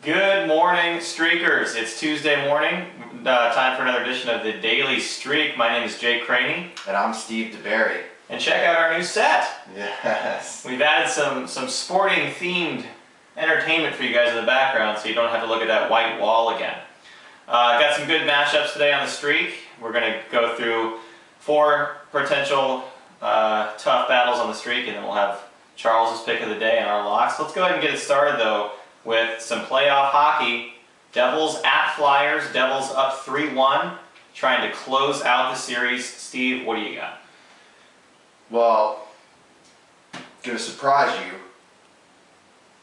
Good morning, Streakers. It's Tuesday morning. Time for another edition of the Daily Streak. My name is Jake Craney. And I'm Steve DeBerry. And check out our new set. Yes. We've added some sporting themed entertainment for you guys in the background so you don't have to look at that white wall again. Got some good matchups today on the Streak. We're going to go through 4 potential tough battles on the Streak, and then we'll have Charles's pick of the day and our locks. Let's go ahead and get it started though with some playoff hockey. Devils at Flyers. Devils up 3-1, trying to close out the series. Steve, what do you got? Well, going to surprise you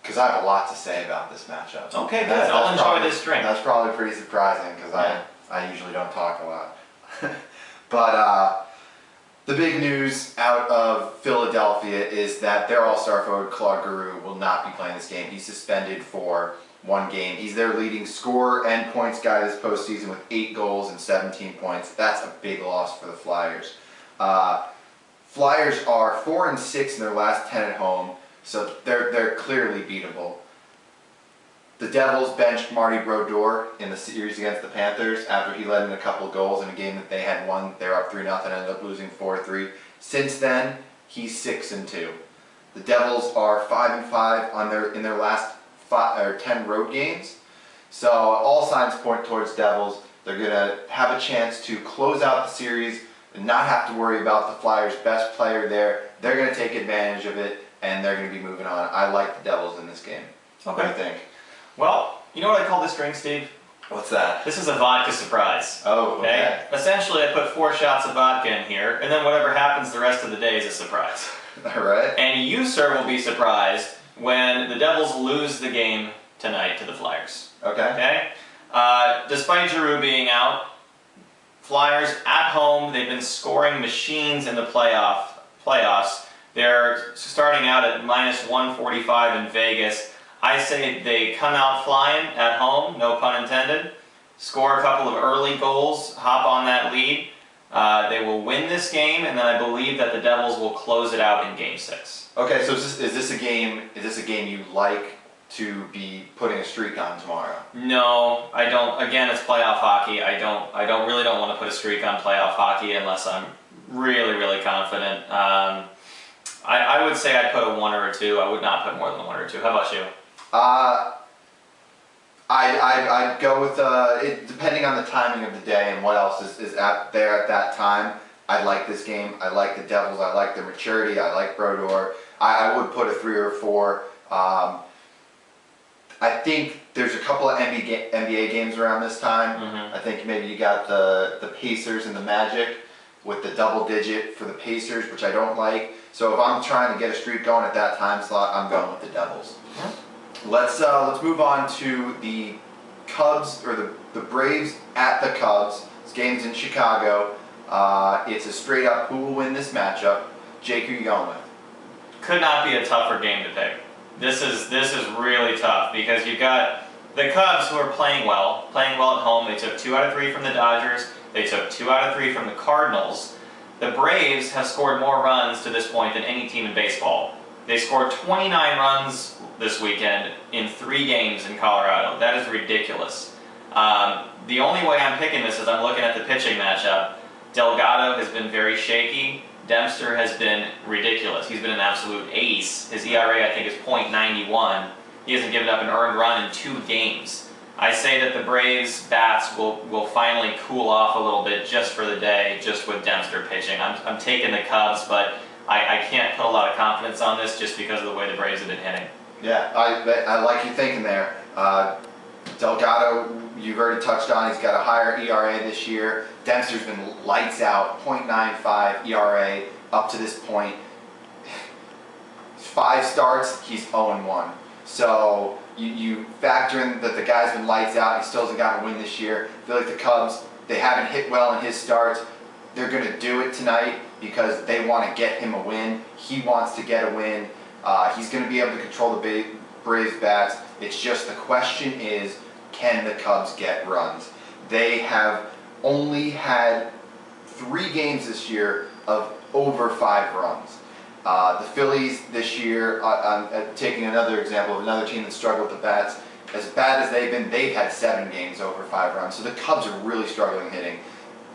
because I have a lot to say about this matchup. Okay, good. I'll enjoy this drink. That's probably pretty surprising because I usually don't talk a lot. But the big news out of Philadelphia is that their all-star forward Claude Giroux will not be playing this game. He's suspended for 1 game. He's their leading scorer and points guy this postseason with 8 goals and 17 points. That's a big loss for the Flyers. Flyers are 4-6 in their last 10 at home, so they're clearly beatable. The Devils benched Marty Brodeur in the series against the Panthers after he led in a couple goals in a game that they had won. They were up 3-0 and ended up losing 4-3. Since then, he's 6-2. The Devils are 5-5 in their last 10 road games. So all signs point towards Devils. They're going to have a chance to close out the series and not have to worry about the Flyers' best player there. They're going to take advantage of it, and they're going to be moving on. I like the Devils in this game. Okay. What do you think? Well, you know what I call this drink, Steve? What's that? This is a vodka surprise. Oh, okay. Essentially, I put 4 shots of vodka in here, and then whatever happens the rest of the day is a surprise. All right. And you, sir, will be surprised when the Devils lose the game tonight to the Flyers. Okay. Despite Giroux being out, Flyers at home, they've been scoring machines in the playoffs. They're starting out at -145 in Vegas. I say they come out flying at home, no pun intended, score a couple of early goals, hop on that lead. They will win this game, and then I believe that the Devils will close it out in Game 6. Okay, so is this a game you like to be putting a streak on tomorrow? No, I don't. Again, it's playoff hockey. I really don't want to put a streak on playoff hockey unless I'm really confident. I would say I'd put a 1 or a 2. I would not put more than a 1 or 2. How about you? I'd go with it depending on the timing of the day and what else is out there at that time. I like this game. I like the Devils. I like their maturity. I like Brodeur. I would put a 3 or a 4. I think there's a couple of NBA games around this time. Mm-hmm. I think maybe you got the Pacers and the Magic with the double digit for the Pacers, which I don't like. So if I'm trying to get a streak going at that time slot, I'm going with the Devils. Mm-hmm. Let's move on to the Cubs, or the Braves at the Cubs. This game's in Chicago. It's a straight up who will win this matchup. Jake, who are you going with? Could not be a tougher game to pick. This is really tough because you've got the Cubs who are playing well at home. They took 2 out of 3 from the Dodgers. They took 2 out of 3 from the Cardinals. The Braves have scored more runs to this point than any team in baseball. They scored 29 runs this weekend in 3 games in Colorado. That is ridiculous. The only way I'm picking this is I'm looking at the pitching matchup. Delgado has been very shaky. Dempster has been ridiculous. He's been an absolute ace. His ERA, I think, is .91. He hasn't given up an earned run in 2 games. I say that the Braves' bats will finally cool off a little bit just for the day, just with Dempster pitching. I'm taking the Cubs, but I can't put a lot of confidence on this just because of the way the Braves have been hitting. Yeah, I like you thinking there. Delgado, you've already touched on, he's got a higher ERA this year. Dempster's been lights out, .95 ERA up to this point. 5 starts, he's 0-1. So you factor in that the guy's been lights out, he still hasn't gotten a win this year. I feel like the Cubs, they haven't hit well in his starts. They're going to do it tonight because they want to get him a win. He wants to get a win. He's going to be able to control the Braves bats. It's just the question is, can the Cubs get runs? They have only had 3 games this year of over 5 runs. The Phillies this year, taking another example of another team that struggled with the bats, as bad as they've been, they've had 7 games over 5 runs. So the Cubs are really struggling hitting.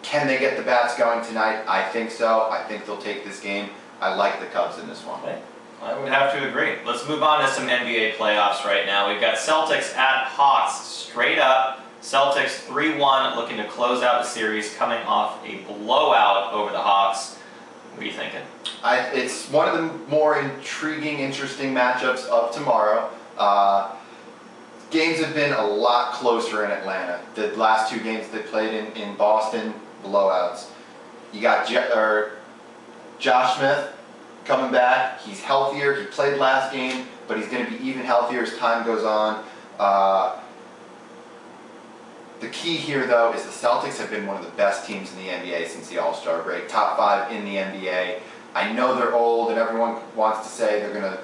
Can they get the bats going tonight? I think so. I think they'll take this game. I like the Cubs in this one. Okay. I would have to agree. Let's move on to some NBA playoffs right now. We've got Celtics at Hawks straight up. Celtics 3-1, looking to close out the series, coming off a blowout over the Hawks. What are you thinking? It's one of the more intriguing, interesting matchups of tomorrow. Games have been a lot closer in Atlanta. The last 2 games they played in Boston, blowouts. You got Josh Smith coming back. He's healthier. He played last game, but he's going to be even healthier as time goes on. The key here, though, is the Celtics have been one of the best teams in the NBA since the All-Star break. Top 5 in the NBA. I know they're old, and everyone wants to say they're going to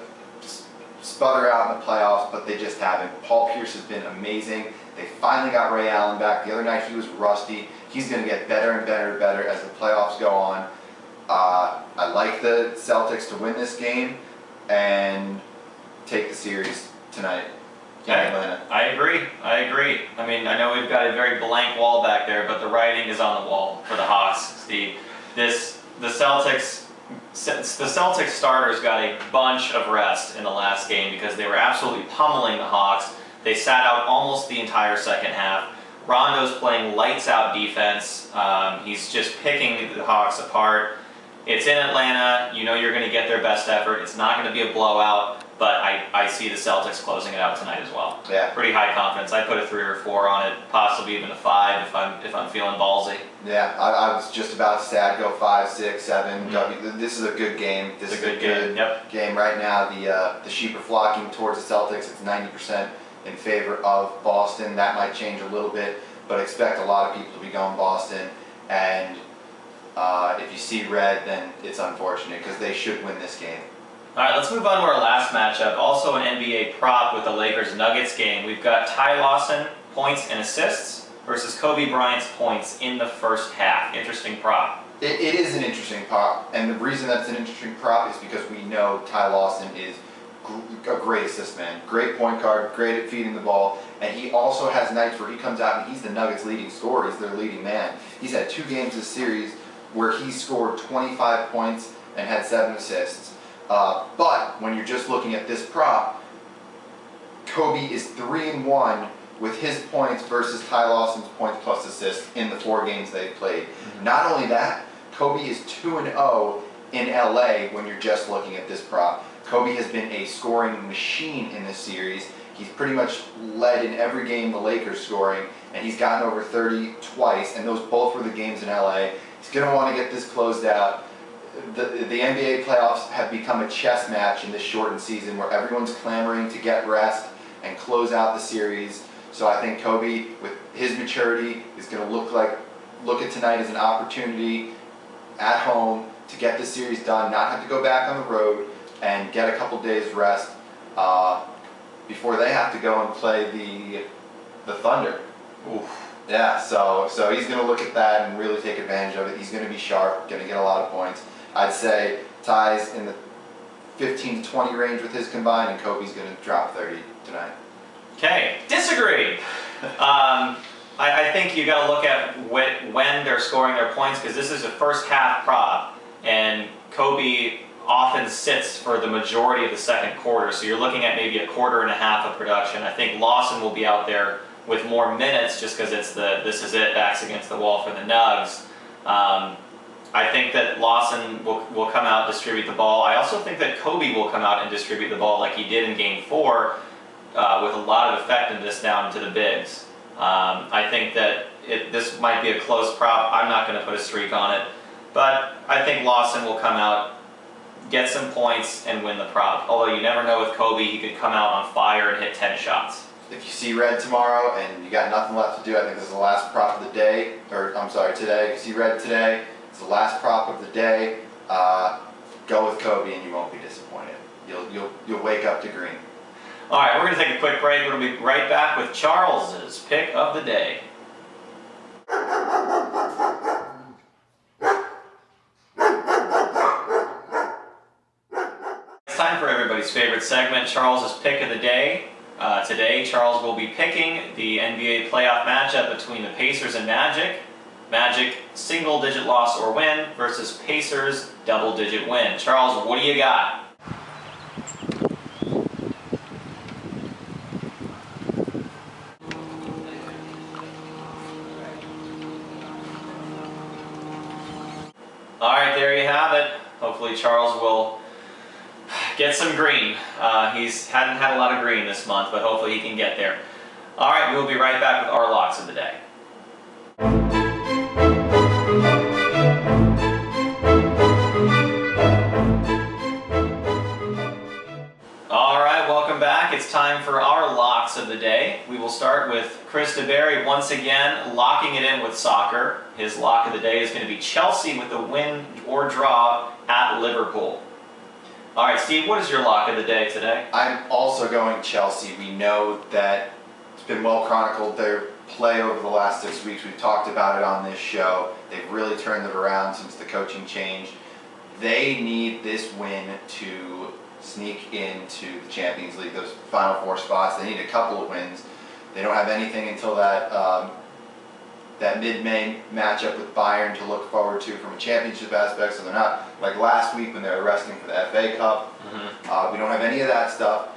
sputter out in the playoffs, but they just haven't. Paul Pierce has been amazing. They finally got Ray Allen back. The other night he was rusty. He's going to get better and better and better as the playoffs go on. I like the Celtics to win this game and take the series tonight in Atlanta. I agree. I mean, I know we've got a very blank wall back there, but the writing is on the wall for the Hawks, Steve. The Celtics starters got a bunch of rest in the last game because they were absolutely pummeling the Hawks. They sat out almost the entire second half. Rondo's playing lights out defense. He's just picking the Hawks apart. It's in Atlanta. You know you're going to get their best effort. It's not going to be a blowout, but I see the Celtics closing it out tonight as well. Yeah. Pretty high confidence. I put a 3 or 4 on it, possibly even a 5 if I'm feeling ballsy. Yeah, I was just about to say I'd go 5, 6, 7. Mm-hmm. This is a good game. This is a good game right now. The sheep are flocking towards the Celtics. It's 90% in favor of Boston. That might change a little bit, but expect a lot of people to be going Boston. And if you see red, then it's unfortunate because they should win this game. All right, let's move on to our last matchup. Also an NBA prop with the Lakers-Nuggets game. We've got Ty Lawson, points and assists, versus Kobe Bryant's points in the first half. Interesting prop. It is an interesting prop, and the reason that it's an interesting prop is because we know Ty Lawson is a great assist man, great point guard, great at feeding the ball, and he also has nights where he comes out and he's the Nuggets' leading scorer. He's their leading man. He's had 2 games this series where he scored 25 points and had 7 assists. But when you're just looking at this prop, Kobe is 3-1 with his points versus Ty Lawson's points plus assists in the 4 games they've played. Mm-hmm. Not only that, Kobe is 2-0 in LA when you're just looking at this prop. Kobe has been a scoring machine in this series. He's pretty much led in every game the Lakers scoring, and he's gotten over 30 twice, and those both were the games in LA. He's going to want to get this closed out. The NBA playoffs have become a chess match in this shortened season where everyone's clamoring to get rest and close out the series. So I think Kobe, with his maturity, is going to look at tonight as an opportunity at home to get this series done, not have to go back on the road, and get a couple days rest before they have to go and play the Thunder. Oof. Yeah, so he's going to look at that and really take advantage of it. He's going to be sharp, going to get a lot of points. I'd say Ty's in the 15 to 20 range with his combined, and Kobe's going to drop 30 tonight. Okay, disagree. I think you got to look at when they're scoring their points, because this is a first half prop, and Kobe often sits for the majority of the second quarter, so you're looking at maybe a quarter and a half of production. I think Lawson will be out there with more minutes just because it's this is it, backs against the wall for the Nugs. I think that Lawson will come out and distribute the ball. I also think that Kobe will come out and distribute the ball like he did in Game 4 with a lot of effectiveness down to the bigs. I think that this might be a close prop. I'm not going to put a streak on it, but I think Lawson will come out, get some points, and win the prop. Although you never know with Kobe, he could come out on fire and hit 10 shots. If you see red tomorrow and you got nothing left to do, I think this is the last prop of the day, today. If you see red today, it's the last prop of the day. Go with Kobe and you won't be disappointed. You'll wake up to green. All right, we're going to take a quick break. We're going to be right back with Charles's pick of the day. time for everybody's favorite segment, Charles's Pick of the Day. Today, Charles will be picking the NBA playoff matchup between the Pacers and Magic. Magic single-digit loss or win versus Pacers double-digit win. Charles, what do you got? All right, there you have it. Hopefully Charles will get some green. He's hadn't had a lot of green this month, but hopefully he can get there. All right, we'll be right back with our locks of the day. All right, welcome back. It's time for our locks of the day. We will start with Chris DeBerry once again locking it in with soccer. His lock of the day is going to be Chelsea with the win or draw at Liverpool. All right, Steve, what is your lock of the day today? I'm also going Chelsea. We know that it's been well chronicled, their play over the last 6 weeks. We've talked about it on this show. They've really turned it around since the coaching change. They need this win to sneak into the Champions League, those final four spots. They need a couple of wins. They don't have anything until that mid-May matchup with Bayern to look forward to from a championship aspect, so they're not like last week when they were resting for the FA Cup. We don't have any of that stuff.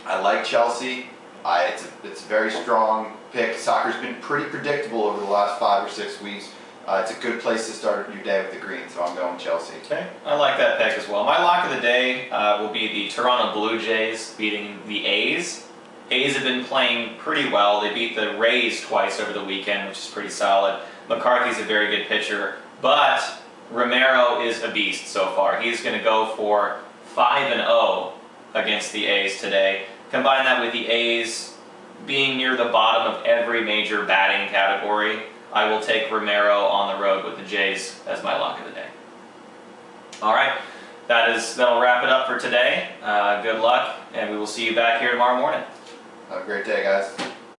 I like Chelsea. It's a very strong pick. Soccer's been pretty predictable over the last 5 or 6 weeks. It's a good place to start your day with the green, so I'm going Chelsea. Okay, I like that pick as well. My lock of the day will be the Toronto Blue Jays beating the A's. A's have been playing pretty well. They beat the Rays twice over the weekend, which is pretty solid. McCarthy's a very good pitcher, but Romero is a beast so far. He's going to go for 5-0 against the A's today. Combine that with the A's being near the bottom of every major batting category, I will take Romero on the road with the Jays as my lock of the day. All right, that'll wrap it up for today. Good luck, and we will see you back here tomorrow morning. Have a great day, guys.